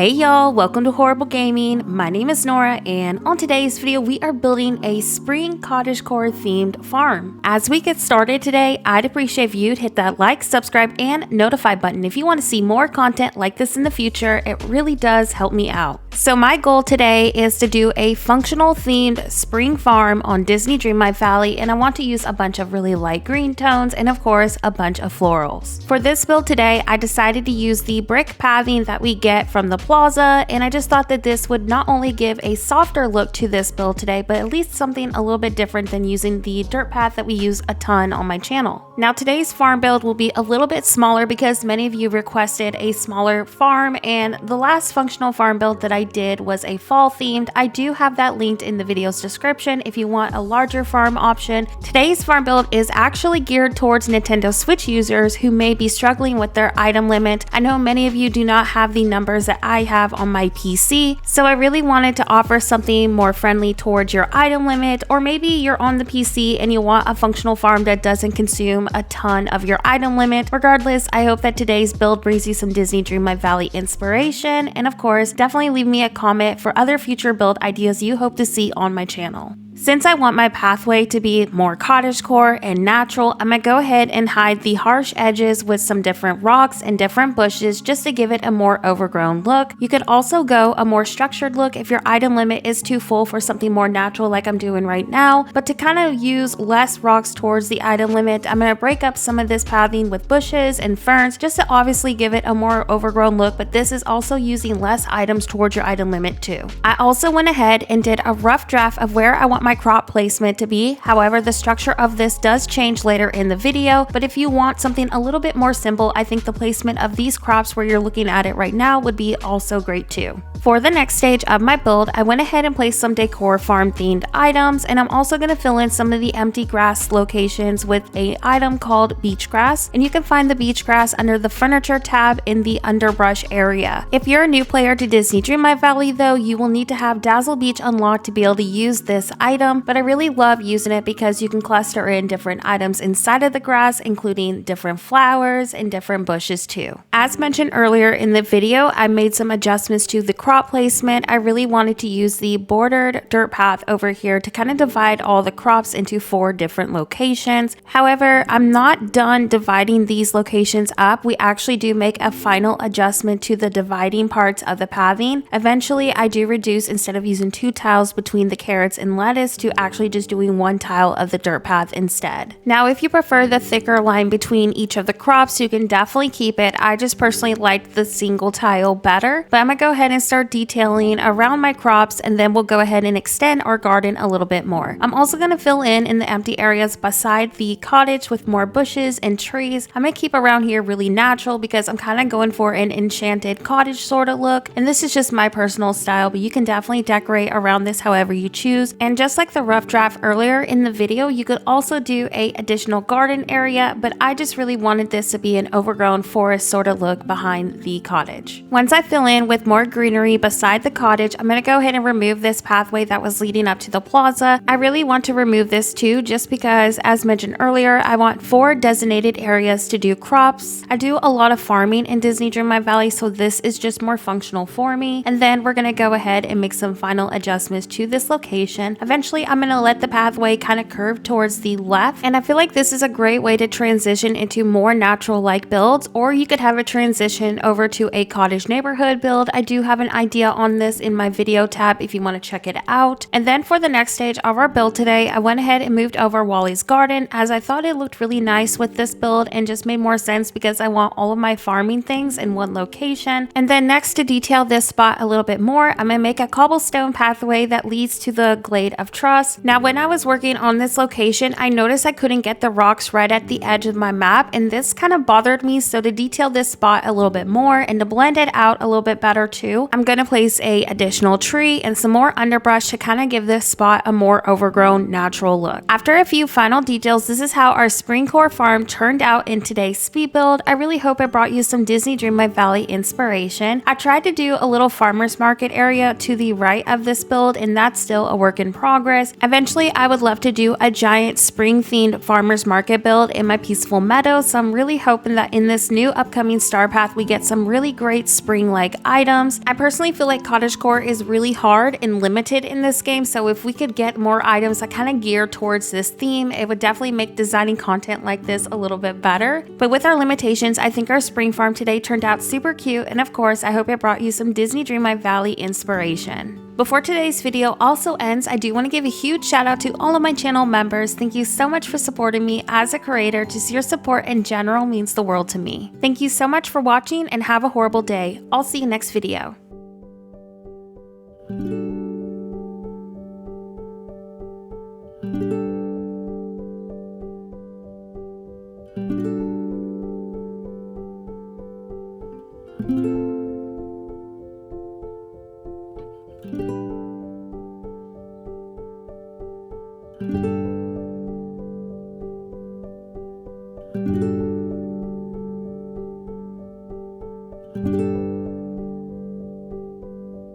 Hey y'all, welcome to Horrible Gaming. My name is Nora, and on today's video we are building a spring cottagecore themed farm. As we get started today, I'd appreciate if you'd hit that like, subscribe, and notify button if you want to see more content like this in the future. It really does help me out. So my goal today is to do a functional themed spring farm on Disney Dreamlight Valley, and I want to use a bunch of really light green tones and of course a bunch of florals. For this build today, I decided to use the brick pathing that we get from the plaza, and I just thought that this would not only give a softer look to this build today, but at least something a little bit different than using the dirt path that we use a ton on my channel. Now today's farm build will be a little bit smaller because many of you requested a smaller farm, and the last functional farm build that I did was a fall themed. I do have that linked in the video's description if you want a larger farm option. Today's farm build is actually geared towards Nintendo Switch users who may be struggling with their item limit. I know many of you do not have the numbers that I have on my PC, so I really wanted to offer something more friendly towards your item limit, or maybe you're on the PC and you want a functional farm that doesn't consume a ton of your item limit. Regardless, I hope that today's build brings you some Disney Dreamlight Valley inspiration, and of course, definitely leave me a comment for other future build ideas you hope to see on my channel. Since I want my pathway to be more cottagecore and natural, I'm gonna go ahead and hide the harsh edges with some different rocks and different bushes just to give it a more overgrown look. You could also go a more structured look if your item limit is too full for something more natural like I'm doing right now, but to kind of use less rocks towards the item limit, I'm gonna break up some of this pathing with bushes and ferns just to obviously give it a more overgrown look, but this is also using less items towards your item limit too. I also went ahead and did a rough draft of where I want my crop placement to be. However, the structure of this does change later in the video, but if you want something a little bit more simple, I think the placement of these crops where you're looking at it right now would be also great too. For the next stage of my build, I went ahead and placed some decor farm themed items, and I'm also going to fill in some of the empty grass locations with an item called beach grass, and you can find the beach grass under the furniture tab in the underbrush area. If you're a new player to Disney Dreamlight Valley though, you will need to have Dazzle Beach unlocked to be able to use this item, but I really love using it because you can cluster in different items inside of the grass, including different flowers and different bushes too. As mentioned earlier in the video, I made some adjustments to the crop placement. I really wanted to use the bordered dirt path over here to kind of divide all the crops into 4 different locations. However, I'm not done dividing these locations up. We actually do make a final adjustment to the dividing parts of the pathing. Eventually, I do reduce, instead of using 2 tiles between the carrots and lettuce, to actually just doing 1 tile of the dirt path instead. Now, if you prefer the thicker line between each of the crops, you can definitely keep it. I just personally like the single tile better, but I'm gonna go ahead and start detailing around my crops, and then we'll go ahead and extend our garden a little bit more. I'm also gonna fill in the empty areas beside the cottage with more bushes and trees. I'm gonna keep around here really natural because I'm kind of going for an enchanted cottage sort of look, and this is just my personal style, but you can definitely decorate around this however you choose. And just like the rough draft earlier in the video, you could also do a additional garden area, but I just really wanted this to be an overgrown forest sort of look behind the cottage. Once I fill in with more greenery beside the cottage, I'm going to go ahead and remove this pathway that was leading up to the plaza. I really want to remove this too, just because, as mentioned earlier, I want 4 designated areas to do crops. I do a lot of farming in Disney Dreamlight Valley, so this is just more functional for me. And then we're going to go ahead and make some final adjustments to this location. Eventually, I'm going to let the pathway kind of curve towards the left, and I feel like this is a great way to transition into more natural like builds, or you could have a transition over to a cottage neighborhood build. I do have an idea on this in my video tab if you want to check it out. And then for the next stage of our build today, I went ahead and moved over Wally's garden, as I thought it looked really nice with this build and just made more sense because I want all of my farming things in one location. And then next, to detail this spot a little bit more, I'm gonna make a cobblestone pathway that leads to the Glade of Trust. Now, when I was working on this location, I noticed I couldn't get the rocks right at the edge of my map, and this kind of bothered me. So to detail this spot a little bit more and to blend it out a little bit better too, I'm gonna place a additional tree and some more underbrush to kind of give this spot a more overgrown natural look. After a few final details, this is how our springcore farm turned out in today's speed build. I really hope it brought you some Disney Dreamlight Valley inspiration. I tried to do a little farmer's market area to the right of this build, and that's still a work in progress. progress. Eventually, I would love to do a giant spring-themed farmer's market build in my peaceful meadow, so I'm really hoping that in this new upcoming star path, we get some really great spring-like items. I personally feel like Cottagecore is really hard and limited in this game, so if we could get more items that kind of gear towards this theme, it would definitely make designing content like this a little bit better. But with our limitations, I think our spring farm today turned out super cute, and of course, I hope it brought you some Disney Dreamlight Valley inspiration. Before today's video also ends, I do want to give a huge shout out to all of my channel members. Thank you so much for supporting me as a creator. Just your support in general means the world to me. Thank you so much for watching and have a horrible day. I'll see you next video. Thank you.